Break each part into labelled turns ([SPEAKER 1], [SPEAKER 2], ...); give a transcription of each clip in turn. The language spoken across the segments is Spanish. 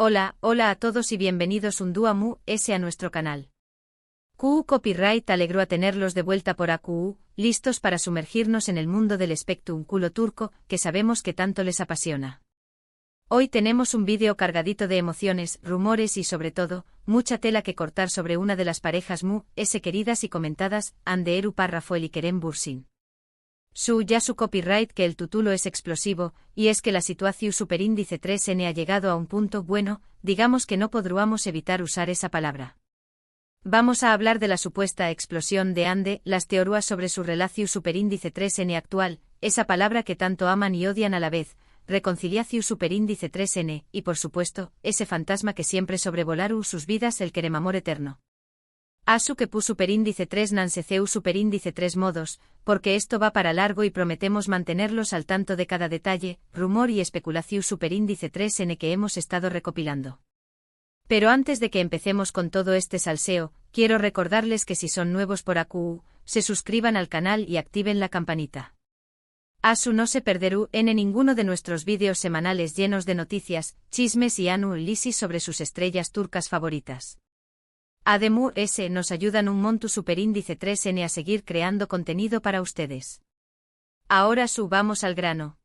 [SPEAKER 1] Hola a todos y bienvenidos un día más a nuestro canal. QU Copyright alegró a tenerlos de vuelta por AQU, listos para sumergirnos en el mundo del espectáculo turco, que sabemos que tanto les apasiona. Hoy tenemos un vídeo cargadito de emociones, rumores y sobre todo, mucha tela que cortar sobre una de las parejas queridas y comentadas, Hande Erupar Rafael y Kerem Bürsin. Su copyright que el título es explosivo, y es que la situación superíndice 3n ha llegado a un punto bueno, digamos que no podríamos evitar usar esa palabra. Vamos a hablar de la supuesta explosión de Hande, las teorías sobre su relación superíndice 3n actual, esa palabra que tanto aman y odian a la vez, reconciliación superíndice 3n, y por supuesto, ese fantasma que siempre sobrevolaru sus vidas el querem amor eterno. Asu que pu superíndice 3 nanseceu superíndice 3 modos, porque esto va para largo y prometemos mantenerlos al tanto de cada detalle, rumor y especulación superíndice 3n que hemos estado recopilando. Pero antes de que empecemos con todo este salseo, quiero recordarles que si son nuevos por AQU, se suscriban al canal y activen la campanita. Asu no se perderú en ninguno de nuestros vídeos semanales llenos de noticias, chismes y análisis sobre sus estrellas turcas favoritas. Además, nos ayudan un monto superíndice 3n a seguir creando contenido para ustedes. Ahora vamos al grano.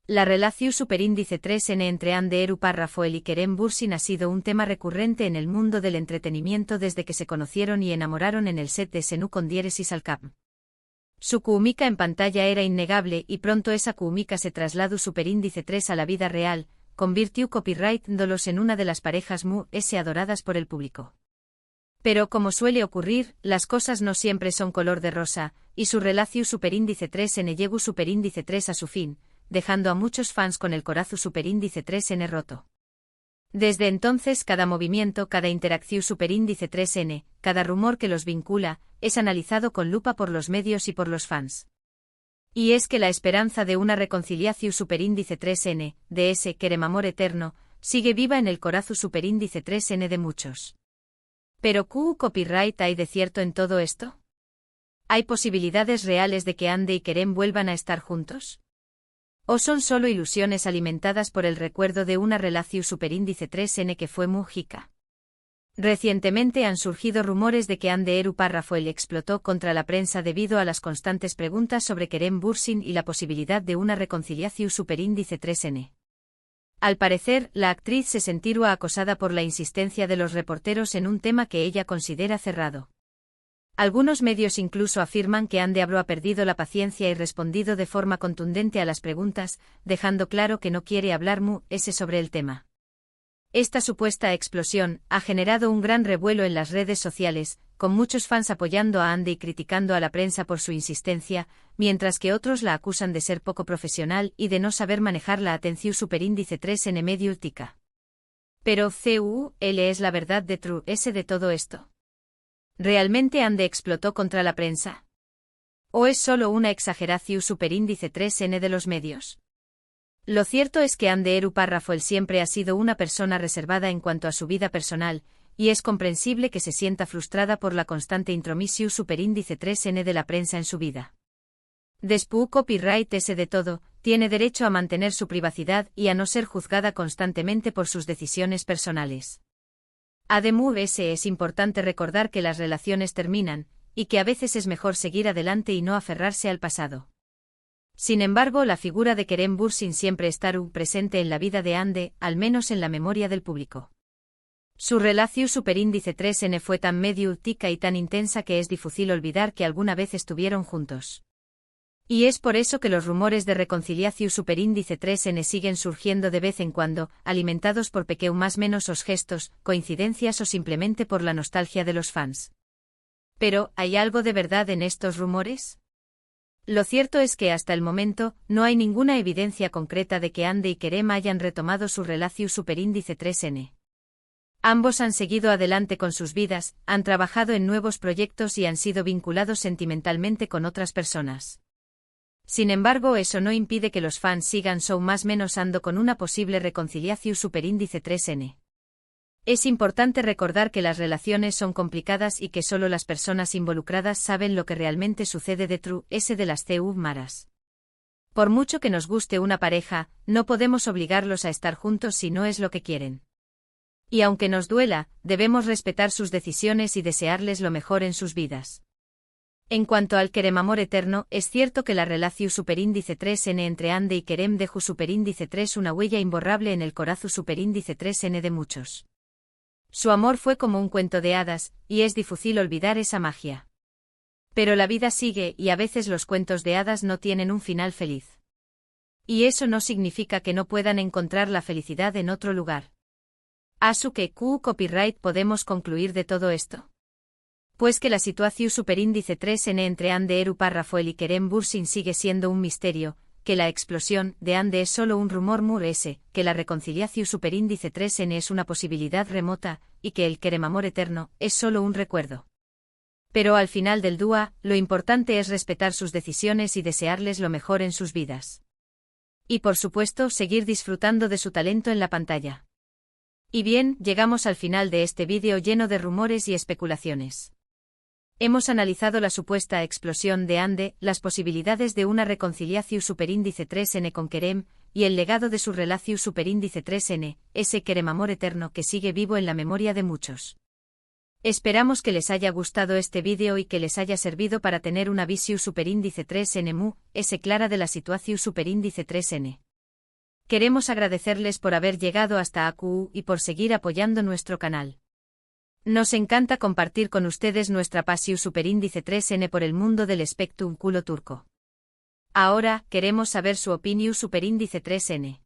[SPEAKER 1] La relación superíndice 3n entre Hande Erupar Rafael y Kerem Bürsin ha sido un tema recurrente en el mundo del entretenimiento desde que se conocieron y enamoraron en el set de Senu con Diéresis al Cap. Su química en pantalla era innegable y pronto esa química se trasladó superíndice 3 a la vida real, convirtió copyright-dolos en una de las parejas adoradas por el público. Pero como suele ocurrir, las cosas no siempre son color de rosa, y su relación superíndice 3n llegó superíndice 3 a su fin, dejando a muchos fans con el corazón superíndice 3n roto. Desde entonces cada movimiento, cada interacción superíndice 3n, cada rumor que los vincula, es analizado con lupa por los medios y por los fans. Y es que la esperanza de una reconciliación superíndice 3n, de ese querem amor eterno, sigue viva en el corazón superíndice 3n de muchos. ¿Pero QU Copyright hay de cierto en todo esto? ¿Hay posibilidades reales de que Hande y Kerem vuelvan a estar juntos? ¿O son solo ilusiones alimentadas por el recuerdo de una relación superíndice 3n que fue mágica? Recientemente han surgido rumores de que Hande Erupar Rafael explotó contra la prensa debido a las constantes preguntas sobre Kerem Bürsin y la posibilidad de una reconciliación superíndice 3n. Al parecer, la actriz se sintió acosada por la insistencia de los reporteros en un tema que ella considera cerrado. Algunos medios incluso afirman que Hande habrá perdido la paciencia y respondido de forma contundente a las preguntas, dejando claro que no quiere hablar sobre el tema. Esta supuesta explosión ha generado un gran revuelo en las redes sociales, con muchos fans apoyando a Hande y criticando a la prensa por su insistencia, mientras que otros la acusan de ser poco profesional y de no saber manejar la atención superíndice 3n medio tica. Pero ¿cuál es la verdad de todo esto? ¿Realmente Hande explotó contra la prensa? ¿O es solo una exageración superíndice 3n de los medios? Lo cierto es que Hande Erupar Rafael siempre ha sido una persona reservada en cuanto a su vida personal, y es comprensible que se sienta frustrada por la constante intromisión superíndice 3n de la prensa en su vida. Después copyright de todo, tiene derecho a mantener su privacidad y a no ser juzgada constantemente por sus decisiones personales. Además, es importante recordar que las relaciones terminan, y que a veces es mejor seguir adelante y no aferrarse al pasado. Sin embargo, la figura de Kerem Bürsin siempre estará presente en la vida de Hande, al menos en la memoria del público. Su relación superíndice 3n fue tan medio tica y tan intensa que es difícil olvidar que alguna vez estuvieron juntos. Y es por eso que los rumores de reconciliación superíndice 3n siguen surgiendo de vez en cuando, alimentados por más menos os gestos, coincidencias o simplemente por la nostalgia de los fans. Pero, ¿hay algo de verdad en estos rumores? Lo cierto es que hasta el momento, no hay ninguna evidencia concreta de que Hande y Kerem hayan retomado su relación superíndice 3n. Ambos han seguido adelante con sus vidas, han trabajado en nuevos proyectos y han sido vinculados sentimentalmente con otras personas. Sin embargo, eso no impide que los fans sigan más menos ando con una posible reconciliación superíndice 3n. Es importante recordar que las relaciones son complicadas y que solo las personas involucradas saben lo que realmente sucede detrás de las maras. Por mucho que nos guste una pareja, no podemos obligarlos a estar juntos si no es lo que quieren. Y aunque nos duela, debemos respetar sus decisiones y desearles lo mejor en sus vidas. En cuanto al Kerem amor eterno, es cierto que la relación superíndice 3n entre Ande y Kerem dejó superíndice 3 una huella imborrable en el corazón superíndice 3n de muchos. Su amor fue como un cuento de hadas, y es difícil olvidar esa magia. Pero la vida sigue y a veces los cuentos de hadas no tienen un final feliz. Y eso no significa que no puedan encontrar la felicidad en otro lugar. ¿Asuke Q copyright podemos concluir de todo esto? Pues que la situación superíndice 3n entre Ande Eru Parrafoel y Kerem Bürsin sigue siendo un misterio, que la explosión de Ande es solo un rumor mur-ese, que la reconciliación superíndice 3n es una posibilidad remota, y que el Kerem amor eterno es solo un recuerdo. Pero al final del dúa, lo importante es respetar sus decisiones y desearles lo mejor en sus vidas. Y por supuesto, seguir disfrutando de su talento en la pantalla. Y bien, llegamos al final de este vídeo lleno de rumores y especulaciones. Hemos analizado la supuesta explosión de Ande, las posibilidades de una reconciliación superíndice 3n con Kerem, y el legado de su relación superíndice 3n, ese Kerem amor eterno que sigue vivo en la memoria de muchos. Esperamos que les haya gustado este vídeo y que les haya servido para tener una visión superíndice 3n mu, ese clara de la situación superíndice 3n. Queremos agradecerles por haber llegado hasta AQU y por seguir apoyando nuestro canal. Nos encanta compartir con ustedes nuestra pasión superíndice 3n por el mundo del espectrum culo turco. Ahora, queremos saber su opinión superíndice 3n.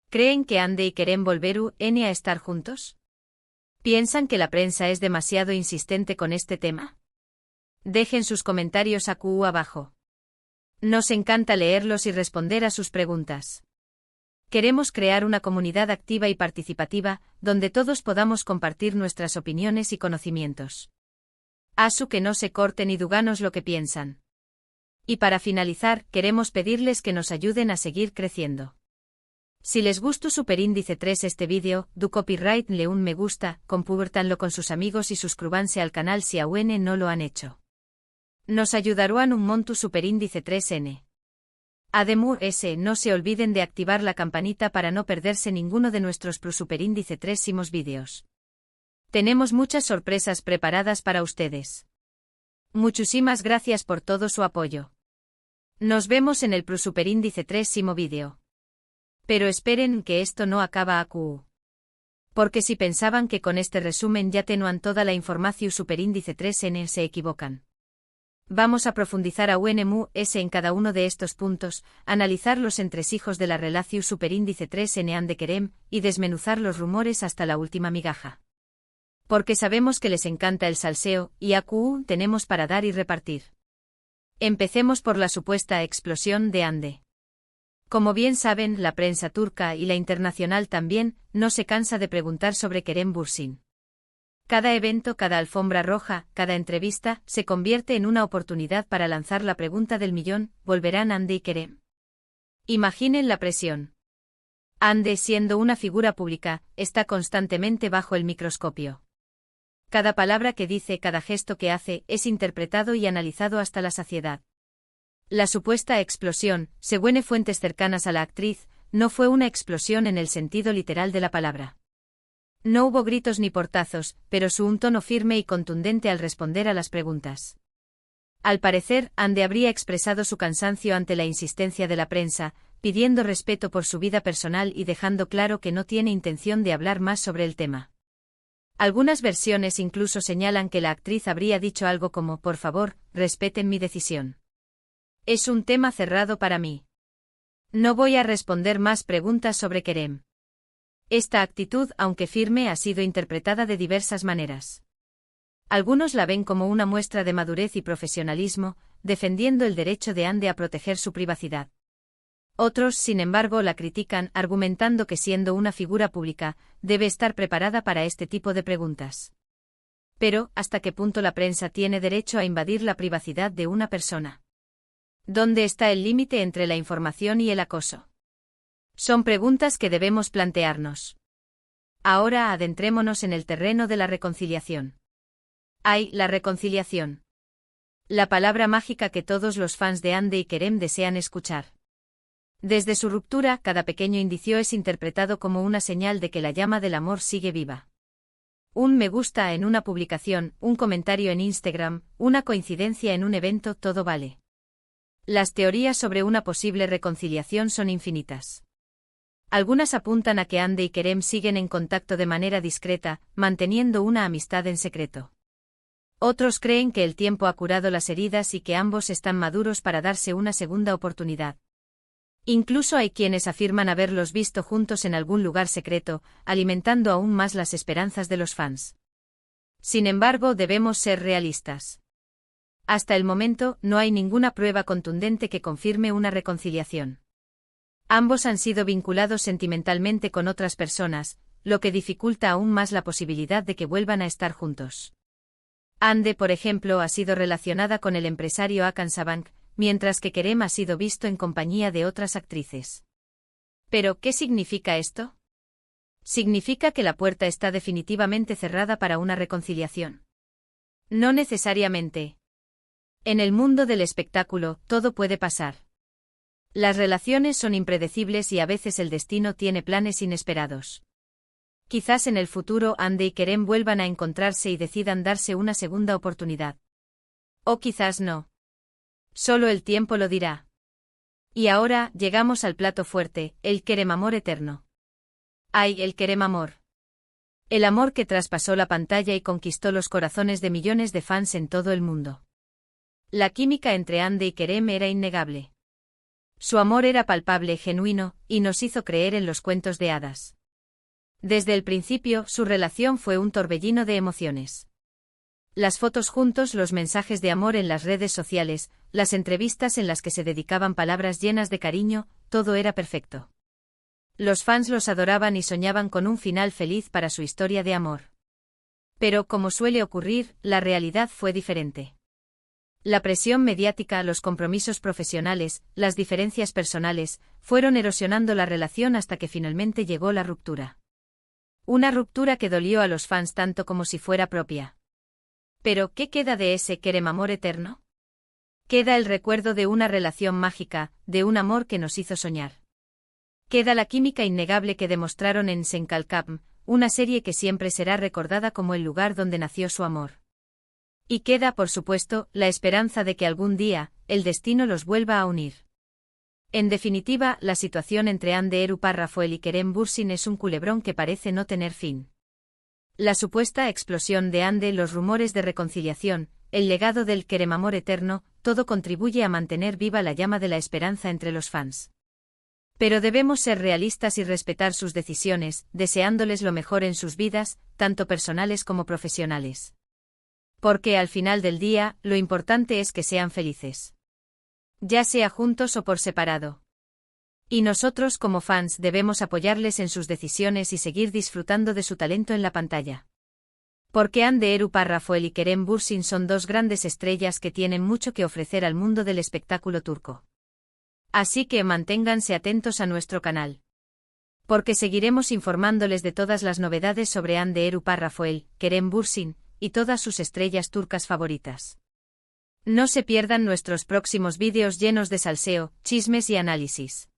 [SPEAKER 1] ¿Creen que Ande y Kerem volveru a estar juntos? ¿Piensan que la prensa es demasiado insistente con este tema? Dejen sus comentarios AQU abajo. Nos encanta leerlos y responder a sus preguntas. Queremos crear una comunidad activa y participativa, donde todos podamos compartir nuestras opiniones y conocimientos. Asu que no se corten y duganos lo que piensan. Y para finalizar, queremos pedirles que nos ayuden a seguir creciendo. Si les gustó superíndice 3 este vídeo, du copyright le un me gusta, compártanlo con sus amigos y suscríbanse al canal si aún no lo han hecho. Nos ayudarán un monto superíndice 3n. Además, no se olviden de activar la campanita para no perderse ninguno de nuestros superíndice 3 vídeos. Tenemos muchas sorpresas preparadas para ustedes. Muchísimas gracias por todo su apoyo. Nos vemos en el superíndice 3 vídeo. Pero esperen que esto no acaba AQU. Porque si pensaban que con este resumen ya tenían toda la información superíndice 3n se equivocan. Vamos a profundizar aún en cada uno de estos puntos, analizar los entresijos de la relación superíndice 3n Ande Kerem, y desmenuzar los rumores hasta la última migaja. Porque sabemos que les encanta el salseo, y AQU tenemos para dar y repartir. Empecemos por la supuesta explosión de Ande. Como bien saben, la prensa turca y la internacional también, no se cansa de preguntar sobre Kerem Bürsin. Cada evento, cada alfombra roja, cada entrevista, se convierte en una oportunidad para lanzar la pregunta del millón, ¿volverán Ande y Kerem? Imaginen la presión. Ande, siendo una figura pública, está constantemente bajo el microscopio. Cada palabra que dice, cada gesto que hace, es interpretado y analizado hasta la saciedad. La supuesta explosión, según fuentes cercanas a la actriz, no fue una explosión en el sentido literal de la palabra. No hubo gritos ni portazos, pero un tono firme y contundente al responder a las preguntas. Al parecer, Ande habría expresado su cansancio ante la insistencia de la prensa, pidiendo respeto por su vida personal y dejando claro que no tiene intención de hablar más sobre el tema. Algunas versiones incluso señalan que la actriz habría dicho algo como, por favor, respeten mi decisión. Es un tema cerrado para mí. No voy a responder más preguntas sobre Kerem. Esta actitud, aunque firme, ha sido interpretada de diversas maneras. Algunos la ven como una muestra de madurez y profesionalismo, defendiendo el derecho de Ande a proteger su privacidad. Otros, sin embargo, la critican, argumentando que siendo una figura pública, debe estar preparada para este tipo de preguntas. Pero, ¿hasta qué punto la prensa tiene derecho a invadir la privacidad de una persona? ¿Dónde está el límite entre la información y el acoso? Son preguntas que debemos plantearnos. Ahora adentrémonos en el terreno de la reconciliación. ¡Ay, la reconciliación! La palabra mágica que todos los fans de Ande y Kerem desean escuchar. Desde su ruptura, cada pequeño indicio es interpretado como una señal de que la llama del amor sigue viva. Un me gusta en una publicación, un comentario en Instagram, una coincidencia en un evento, todo vale. Las teorías sobre una posible reconciliación son infinitas. Algunas apuntan a que Ande y Kerem siguen en contacto de manera discreta, manteniendo una amistad en secreto. Otros creen que el tiempo ha curado las heridas y que ambos están maduros para darse una segunda oportunidad. Incluso hay quienes afirman haberlos visto juntos en algún lugar secreto, alimentando aún más las esperanzas de los fans. Sin embargo, debemos ser realistas. Hasta el momento, no hay ninguna prueba contundente que confirme una reconciliación. Ambos han sido vinculados sentimentalmente con otras personas, lo que dificulta aún más la posibilidad de que vuelvan a estar juntos. Ande, por ejemplo, ha sido relacionada con el empresario Hakan Sabank, mientras que Kerem ha sido visto en compañía de otras actrices. ¿Pero qué significa esto? ¿Significa que la puerta está definitivamente cerrada para una reconciliación? No necesariamente. En el mundo del espectáculo, todo puede pasar. Las relaciones son impredecibles y a veces el destino tiene planes inesperados. Quizás en el futuro Ande y Kerem vuelvan a encontrarse y decidan darse una segunda oportunidad. O quizás no. Solo el tiempo lo dirá. Y ahora, llegamos al plato fuerte, el Kerem amor eterno. ¡Ay, el Kerem amor! El amor que traspasó la pantalla y conquistó los corazones de millones de fans en todo el mundo. La química entre Ande y Kerem era innegable. Su amor era palpable, genuino, y nos hizo creer en los cuentos de hadas. Desde el principio, su relación fue un torbellino de emociones. Las fotos juntos, los mensajes de amor en las redes sociales, las entrevistas en las que se dedicaban palabras llenas de cariño, todo era perfecto. Los fans los adoraban y soñaban con un final feliz para su historia de amor. Pero, como suele ocurrir, la realidad fue diferente. La presión mediática, los compromisos profesionales, las diferencias personales, fueron erosionando la relación hasta que finalmente llegó la ruptura. Una ruptura que dolió a los fans tanto como si fuera propia. Pero, ¿qué queda de ese Kerem amor eterno? Queda el recuerdo de una relación mágica, de un amor que nos hizo soñar. Queda la química innegable que demostraron en Senkalkam, una serie que siempre será recordada como el lugar donde nació su amor. Y queda, por supuesto, la esperanza de que algún día, el destino los vuelva a unir. En definitiva, la situación entre Hande Erupal-Rafael y Kerem Bürsin es un culebrón que parece no tener fin. La supuesta explosión de Hande, los rumores de reconciliación, el legado del Kerem amor eterno, todo contribuye a mantener viva la llama de la esperanza entre los fans. Pero debemos ser realistas y respetar sus decisiones, deseándoles lo mejor en sus vidas, tanto personales como profesionales. Porque al final del día, lo importante es que sean felices. Ya sea juntos o por separado. Y nosotros como fans debemos apoyarles en sus decisiones y seguir disfrutando de su talento en la pantalla. Porque Hande Erupal-Rafael y Kerem Bürsin son dos grandes estrellas que tienen mucho que ofrecer al mundo del espectáculo turco. Así que manténganse atentos a nuestro canal. Porque seguiremos informándoles de todas las novedades sobre Hande Erupal-Rafael, Kerem Bürsin, y todas sus estrellas turcas favoritas. No se pierdan nuestros próximos vídeos llenos de salseo, chismes y análisis.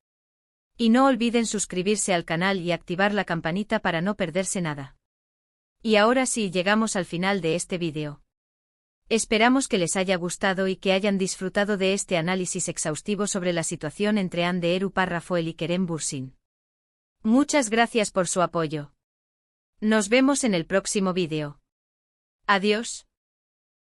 [SPEAKER 1] Y no olviden suscribirse al canal y activar la campanita para no perderse nada. Y ahora sí, llegamos al final de este vídeo. Esperamos que les haya gustado y que hayan disfrutado de este análisis exhaustivo sobre la situación entre Hande Erupal-Rafael y Kerem Bürsin. Muchas gracias por su apoyo. Nos vemos en el próximo vídeo. Adiós.